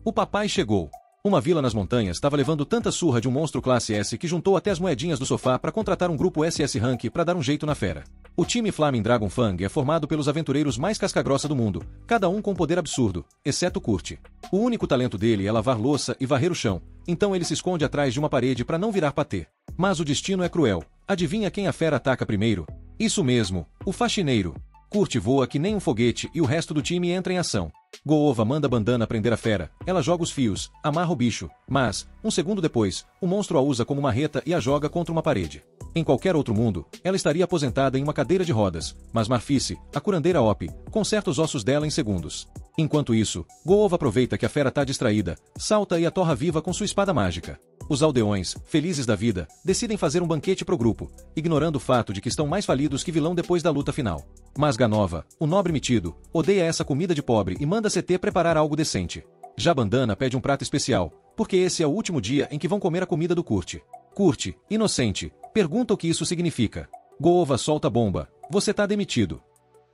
O papai chegou. Uma vila nas montanhas estava levando tanta surra de um monstro classe S que juntou até as moedinhas do sofá para contratar um grupo SS Rank para dar um jeito na fera. O time Flaming Dragon Fang é formado pelos aventureiros mais casca-grossa do mundo, cada um com um poder absurdo, exceto Kurt. O único talento dele é lavar louça e varrer o chão, então ele se esconde atrás de uma parede para não virar patê. Mas o destino é cruel. Adivinha quem a fera ataca primeiro? Isso mesmo, o faxineiro. Kurt voa que nem um foguete e o resto do time entra em ação. Goova manda Bandana prender a fera, ela joga os fios, amarra o bicho, mas, um segundo depois, o monstro a usa como marreta e a joga contra uma parede. Em qualquer outro mundo, ela estaria aposentada em uma cadeira de rodas, mas Marfice, a curandeira Op, conserta os ossos dela em segundos. Enquanto isso, Goova aproveita que a fera tá distraída, salta e a torra viva com sua espada mágica. Os aldeões, felizes da vida, decidem fazer um banquete pro grupo, ignorando o fato de que estão mais falidos que vilão depois da luta final. Mas Ganova, o nobre metido, odeia essa comida de pobre e manda CT preparar algo decente. Já Bandana pede um prato especial, porque esse é o último dia em que vão comer a comida do Kurt. Kurt, inocente, pergunta o que isso significa. Goova solta a bomba, você tá demitido.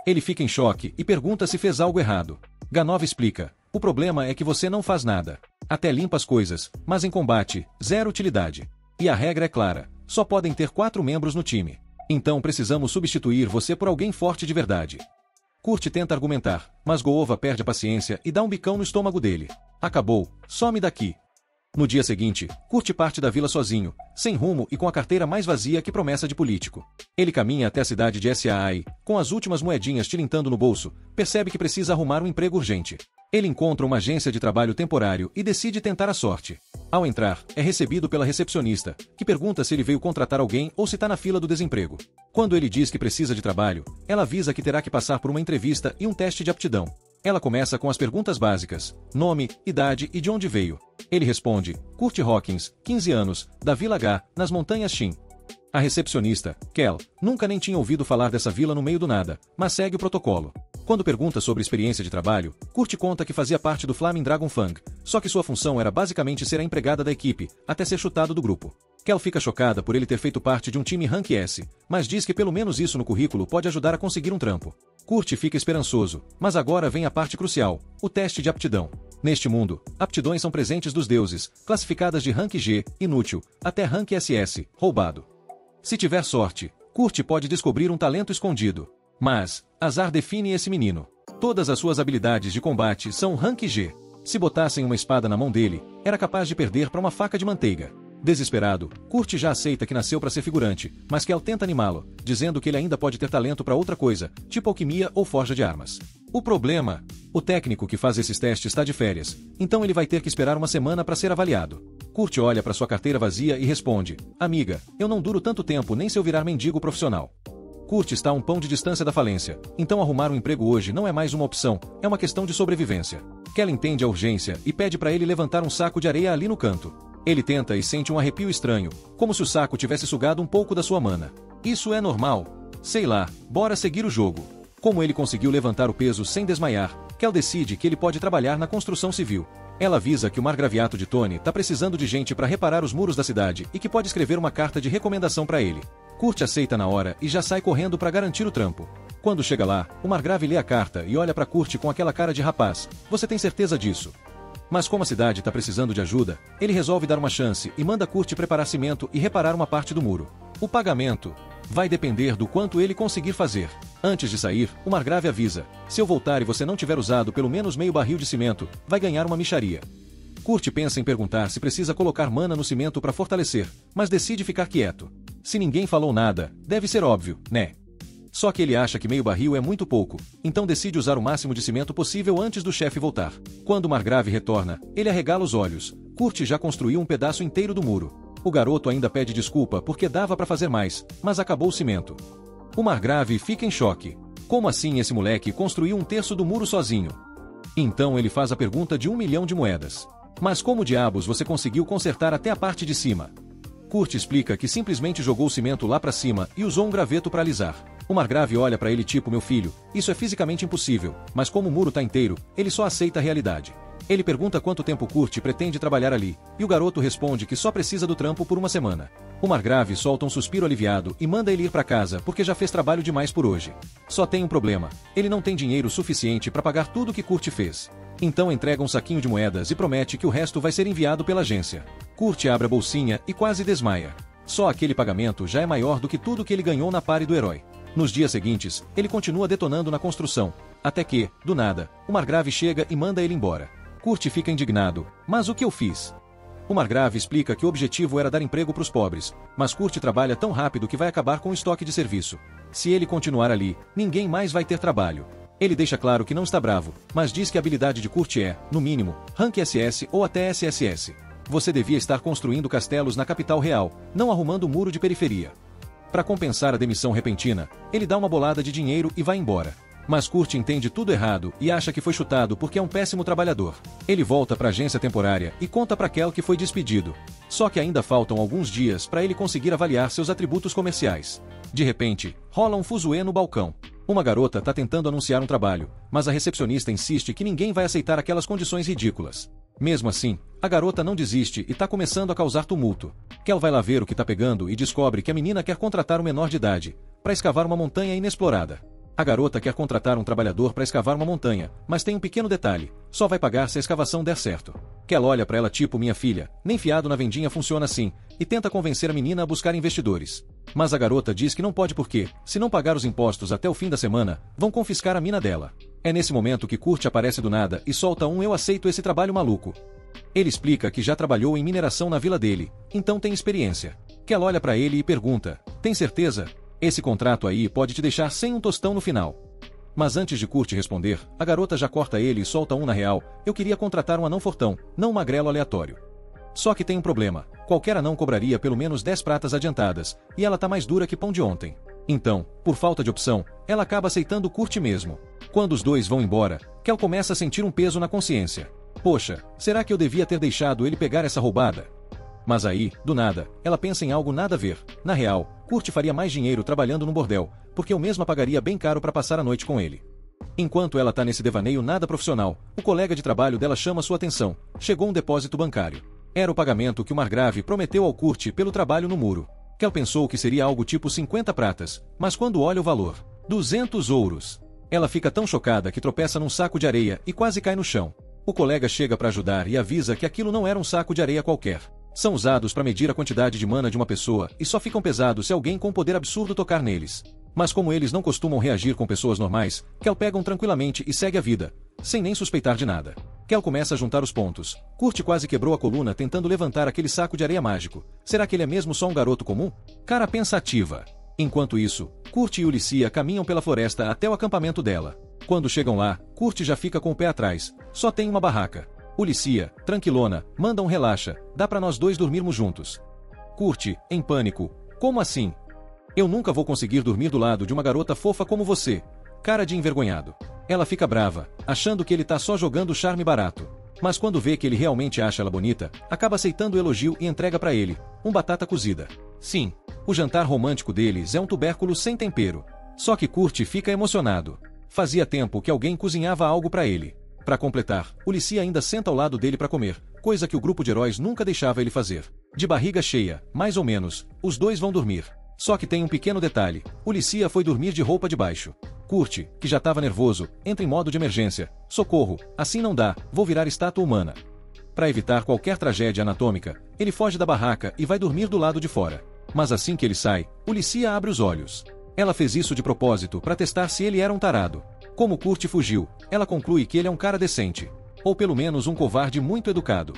Ele fica em choque e pergunta se fez algo errado. Ganova explica, o problema é que você não faz nada. Até limpa as coisas, mas em combate, zero utilidade. E a regra é clara, só podem ter 4 membros no time. Então precisamos substituir você por alguém forte de verdade. Kurt tenta argumentar, mas Goova perde a paciência e dá um bicão no estômago dele. Acabou, some daqui. No dia seguinte, Kurt parte da vila sozinho, sem rumo e com a carteira mais vazia que promessa de político. Ele caminha até a cidade de Saai, com as últimas moedinhas tilintando no bolso, percebe que precisa arrumar um emprego urgente. Ele encontra uma agência de trabalho temporário e decide tentar a sorte. Ao entrar, é recebido pela recepcionista, que pergunta se ele veio contratar alguém ou se está na fila do desemprego. Quando ele diz que precisa de trabalho, ela avisa que terá que passar por uma entrevista e um teste de aptidão. Ela começa com as perguntas básicas, nome, idade e de onde veio. Ele responde, Kurt Hawkins, 15 anos, da Vila H, nas Montanhas Shin. A recepcionista, Kel, nunca nem tinha ouvido falar dessa vila no meio do nada, mas segue o protocolo. Quando pergunta sobre experiência de trabalho, Kurt conta que fazia parte do Flaming Dragon Fang, só que sua função era basicamente ser a empregada da equipe, até ser chutado do grupo. Kel fica chocada por ele ter feito parte de um time Rank S, mas diz que pelo menos isso no currículo pode ajudar a conseguir um trampo. Kurt fica esperançoso, mas agora vem a parte crucial, o teste de aptidão. Neste mundo, aptidões são presentes dos deuses, classificadas de Rank G, inútil, até Rank SS, roubado. Se tiver sorte, Kurt pode descobrir um talento escondido. Mas, azar define esse menino. Todas as suas habilidades de combate são Rank G. Se botassem uma espada na mão dele, era capaz de perder para uma faca de manteiga. Desesperado, Kurt já aceita que nasceu para ser figurante, mas Kel tenta animá-lo, dizendo que ele ainda pode ter talento para outra coisa, tipo alquimia ou forja de armas. O problema? O técnico que faz esses testes está de férias, então ele vai ter que esperar uma semana para ser avaliado. Kurt olha para sua carteira vazia e responde, amiga, eu não duro tanto tempo nem se eu virar mendigo profissional. Kurt está a um pão de distância da falência, então arrumar um emprego hoje não é mais uma opção, é uma questão de sobrevivência. Kel entende a urgência e pede para ele levantar um saco de areia ali no canto. Ele tenta e sente um arrepio estranho, como se o saco tivesse sugado um pouco da sua mana. Isso é normal? Sei lá, bora seguir o jogo. Como ele conseguiu levantar o peso sem desmaiar, Kel decide que ele pode trabalhar na construção civil. Ela avisa que o Margraviato de Tony tá precisando de gente para reparar os muros da cidade e que pode escrever uma carta de recomendação para ele. Kurt aceita na hora e já sai correndo para garantir o trampo. Quando chega lá, o Margrave lê a carta e olha para Kurt com aquela cara de rapaz, você tem certeza disso? Mas como a cidade está precisando de ajuda, ele resolve dar uma chance e manda Kurt preparar cimento e reparar uma parte do muro. O pagamento vai depender do quanto ele conseguir fazer. Antes de sair, o Margrave avisa, se eu voltar e você não tiver usado pelo menos meio barril de cimento, vai ganhar uma mixaria. Kurt pensa em perguntar se precisa colocar mana no cimento para fortalecer, mas decide ficar quieto. Se ninguém falou nada, deve ser óbvio, né? Só que ele acha que meio barril é muito pouco, então decide usar o máximo de cimento possível antes do chefe voltar. Quando o Margrave retorna, ele arregala os olhos. Kurt já construiu um pedaço inteiro do muro. O garoto ainda pede desculpa porque dava para fazer mais, mas acabou o cimento. O Margrave fica em choque. Como assim esse moleque construiu um terço do muro sozinho? Então ele faz a pergunta de 1 milhão de moedas. Mas como diabos você conseguiu consertar até a parte de cima? Kurt explica que simplesmente jogou o cimento lá para cima e usou um graveto para alisar. O Margrave olha para ele tipo, meu filho, isso é fisicamente impossível, mas como o muro tá inteiro, ele só aceita a realidade. Ele pergunta quanto tempo Kurt pretende trabalhar ali, e o garoto responde que só precisa do trampo por uma semana. O Margrave solta um suspiro aliviado e manda ele ir para casa porque já fez trabalho demais por hoje. Só tem um problema, ele não tem dinheiro suficiente para pagar tudo que Kurt fez. Então entrega um saquinho de moedas e promete que o resto vai ser enviado pela agência. Kurt abre a bolsinha e quase desmaia. Só aquele pagamento já é maior do que tudo que ele ganhou na pare do herói. Nos dias seguintes, ele continua detonando na construção, até que, do nada, o Margrave chega e manda ele embora. Kurt fica indignado. Mas o que eu fiz? O Margrave explica que o objetivo era dar emprego para os pobres, mas Kurt trabalha tão rápido que vai acabar com o estoque de serviço. Se ele continuar ali, ninguém mais vai ter trabalho. Ele deixa claro que não está bravo, mas diz que a habilidade de Kurt é, no mínimo, Rank SS ou até SSS. Você devia estar construindo castelos na capital real, não arrumando muro de periferia. Para compensar a demissão repentina, ele dá uma bolada de dinheiro e vai embora. Mas Kurt entende tudo errado e acha que foi chutado porque é um péssimo trabalhador. Ele volta para a agência temporária e conta para Kel que foi despedido. Só que ainda faltam alguns dias para ele conseguir avaliar seus atributos comerciais. De repente, rola um fuzuê no balcão. Uma garota está tentando anunciar um trabalho, mas a recepcionista insiste que ninguém vai aceitar aquelas condições ridículas. Mesmo assim, a garota não desiste e está começando a causar tumulto. Kel vai lá ver o que está pegando e descobre que a menina quer contratar um menor de idade para escavar uma montanha inexplorada. A garota quer contratar um trabalhador para escavar uma montanha, mas tem um pequeno detalhe: só vai pagar se a escavação der certo. Kel olha para ela tipo minha filha, nem fiado na vendinha funciona assim, e tenta convencer a menina a buscar investidores. Mas a garota diz que não pode porque, se não pagar os impostos até o fim da semana, vão confiscar a mina dela. É nesse momento que Kurt aparece do nada e solta um "eu aceito esse trabalho maluco". Ele explica que já trabalhou em mineração na vila dele, então tem experiência. Kel olha para ele e pergunta: tem certeza? Esse contrato aí pode te deixar sem um tostão no final. Mas antes de Kurt responder, a garota já corta ele e solta um na real: eu queria contratar um anão fortão, não um magrelo aleatório. Só que tem um problema: qualquer anão cobraria pelo menos 10 pratas adiantadas, e ela tá mais dura que pão de ontem. Então, por falta de opção, ela acaba aceitando Kurt mesmo. Quando os dois vão embora, Kel começa a sentir um peso na consciência. Poxa, será que eu devia ter deixado ele pegar essa roubada? Mas aí, do nada, ela pensa em algo nada a ver. Na real, Kurt faria mais dinheiro trabalhando no bordel, porque eu mesma pagaria bem caro para passar a noite com ele. Enquanto ela tá nesse devaneio nada profissional, o colega de trabalho dela chama sua atenção. Chegou um depósito bancário. Era o pagamento que o Margrave prometeu ao Kurt pelo trabalho no muro. Kel pensou que seria algo tipo 50 pratas, mas quando olha o valor, 200 ouros. Ela fica tão chocada que tropeça num saco de areia e quase cai no chão. O colega chega para ajudar e avisa que aquilo não era um saco de areia qualquer. São usados para medir a quantidade de mana de uma pessoa e só ficam pesados se alguém com poder absurdo tocar neles. Mas como eles não costumam reagir com pessoas normais, Kel pega um tranquilamente e segue a vida, sem nem suspeitar de nada. Kel começa a juntar os pontos. Kurt quase quebrou a coluna tentando levantar aquele saco de areia mágico. Será que ele é mesmo só um garoto comum? Cara pensativa. Enquanto isso, Kurt e Ulissia caminham pela floresta até o acampamento dela. Quando chegam lá, Kurt já fica com o pé atrás. Só tem uma barraca. Ulissia, tranquilona, manda um relaxa, dá pra nós dois dormirmos juntos. Kurt, em pânico: como assim? Eu nunca vou conseguir dormir do lado de uma garota fofa como você. Cara de envergonhado. Ela fica brava, achando que ele tá só jogando charme barato. Mas quando vê que ele realmente acha ela bonita, acaba aceitando o elogio e entrega pra ele um batata cozida. Sim, o jantar romântico deles é um tubérculo sem tempero. Só que Kurt fica emocionado. Fazia tempo que alguém cozinhava algo pra ele. Para completar, Ulissia ainda senta ao lado dele para comer, coisa que o grupo de heróis nunca deixava ele fazer. De barriga cheia, mais ou menos, os dois vão dormir. Só que tem um pequeno detalhe: Ulissia foi dormir de roupa de baixo. Kurt, que já estava nervoso, entra em modo de emergência. Socorro, assim não dá, vou virar estátua humana. Para evitar qualquer tragédia anatômica, ele foge da barraca e vai dormir do lado de fora. Mas assim que ele sai, Ulissia abre os olhos. Ela fez isso de propósito para testar se ele era um tarado. Como Kurt fugiu, ela conclui que ele é um cara decente. Ou pelo menos um covarde muito educado.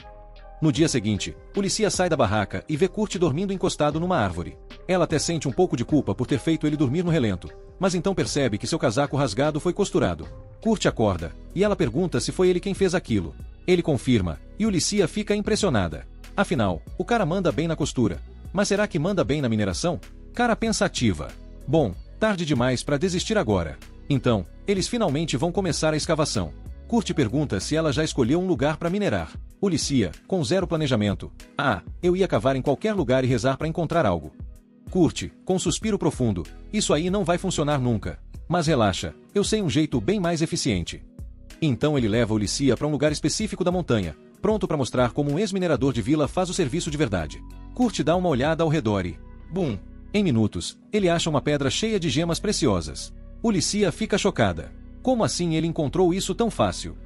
No dia seguinte, Ulissia sai da barraca e vê Kurt dormindo encostado numa árvore. Ela até sente um pouco de culpa por ter feito ele dormir no relento, mas então percebe que seu casaco rasgado foi costurado. Kurt acorda, e ela pergunta se foi ele quem fez aquilo. Ele confirma, e Ulissia fica impressionada. Afinal, o cara manda bem na costura. Mas será que manda bem na mineração? Cara pensativa. Bom, tarde demais para desistir agora. Então, eles finalmente vão começar a escavação. Kurt pergunta se ela já escolheu um lugar para minerar. Ulissia, com zero planejamento: ah, eu ia cavar em qualquer lugar e rezar para encontrar algo. Kurt, com um suspiro profundo: isso aí não vai funcionar nunca. Mas relaxa, eu sei um jeito bem mais eficiente. Então ele leva Ulissia para um lugar específico da montanha, pronto para mostrar como um ex-minerador de vila faz o serviço de verdade. Kurt dá uma olhada ao redor e... bum! Em minutos, ele acha uma pedra cheia de gemas preciosas. Ulissia fica chocada. Como assim ele encontrou isso tão fácil?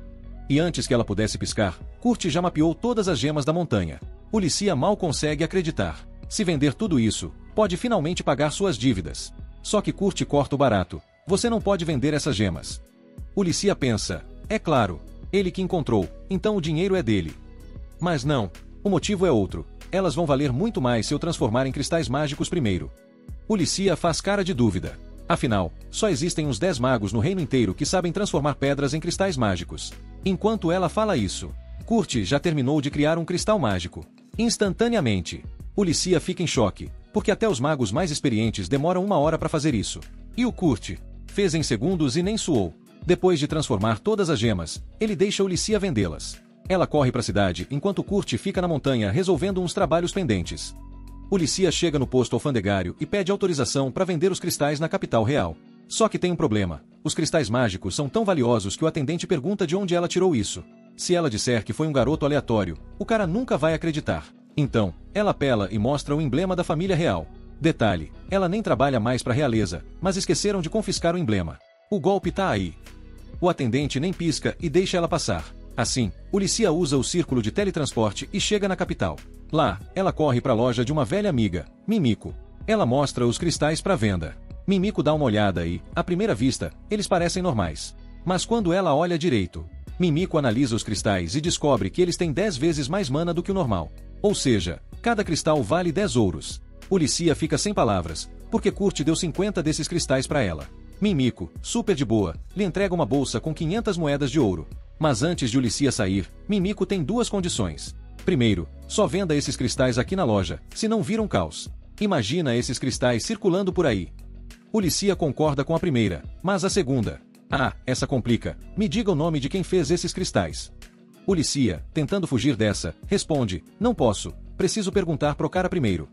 E antes que ela pudesse piscar, Kurt já mapeou todas as gemas da montanha. O Licia mal consegue acreditar. Se vender tudo isso, pode finalmente pagar suas dívidas. Só que Kurt corta o barato. Você não pode vender essas gemas. O Licia pensa, é claro, ele que encontrou, então o dinheiro é dele. Mas não, o motivo é outro. Elas vão valer muito mais se eu transformar em cristais mágicos primeiro. O Licia faz cara de dúvida. Afinal, só existem uns 10 magos no reino inteiro que sabem transformar pedras em cristais mágicos. Enquanto ela fala isso, Kurt já terminou de criar um cristal mágico. Instantaneamente, o Licia fica em choque, porque até os magos mais experientes demoram 1 hora para fazer isso. E o Kurt fez em segundos e nem suou. Depois de transformar todas as gemas, ele deixa o Licia vendê-las. Ela corre para a cidade enquanto Kurt fica na montanha resolvendo uns trabalhos pendentes. O Licia chega no posto alfandegário e pede autorização para vender os cristais na capital real. Só que tem um problema. Os cristais mágicos são tão valiosos que o atendente pergunta de onde ela tirou isso. Se ela disser que foi um garoto aleatório, o cara nunca vai acreditar. Então, ela apela e mostra o emblema da família real. Detalhe, ela nem trabalha mais para a realeza, mas esqueceram de confiscar o emblema. O golpe tá aí. O atendente nem pisca e deixa ela passar. Assim, o Licia usa o círculo de teletransporte e chega na capital. Lá, ela corre para a loja de uma velha amiga, Mimiko. Ela mostra os cristais para venda. Mimiko dá uma olhada e, à primeira vista, eles parecem normais. Mas quando ela olha direito, Mimiko analisa os cristais e descobre que eles têm 10 vezes mais mana do que o normal. Ou seja, cada cristal vale 10 ouros. O Licia fica sem palavras, porque Kurt deu 50 desses cristais para ela. Mimiko, super de boa, lhe entrega uma bolsa com 500 moedas de ouro. Mas antes de o Licia sair, Mimiko tem 2 condições. Primeiro, só venda esses cristais aqui na loja, senão vira um caos. Imagina esses cristais circulando por aí. O Licia concorda com a primeira, mas a segunda. Ah, essa complica. Me diga o nome de quem fez esses cristais. O Licia, tentando fugir dessa, responde, não posso, preciso perguntar pro cara primeiro.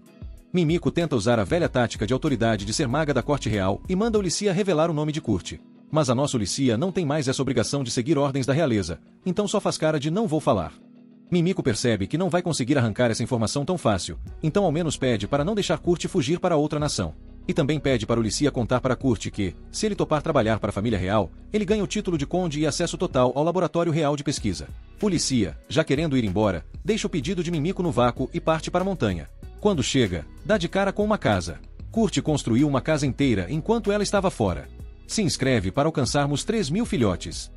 Mimiko tenta usar a velha tática de autoridade de ser maga da corte real e manda o Licia revelar o nome de Kurt. Mas a nossa Licia não tem mais essa obrigação de seguir ordens da realeza, então só faz cara de não vou falar. Mimiko percebe que não vai conseguir arrancar essa informação tão fácil, então ao menos pede para não deixar Kurt fugir para outra nação. E também pede para o Licia contar para Kurt que, se ele topar trabalhar para a família real, ele ganha o título de conde e acesso total ao laboratório real de pesquisa. O Licia, já querendo ir embora, deixa o pedido de Mimiko no vácuo e parte para a montanha. Quando chega, dá de cara com uma casa. Kurt construiu uma casa inteira enquanto ela estava fora. Se inscreve para alcançarmos 3.000 filhotes.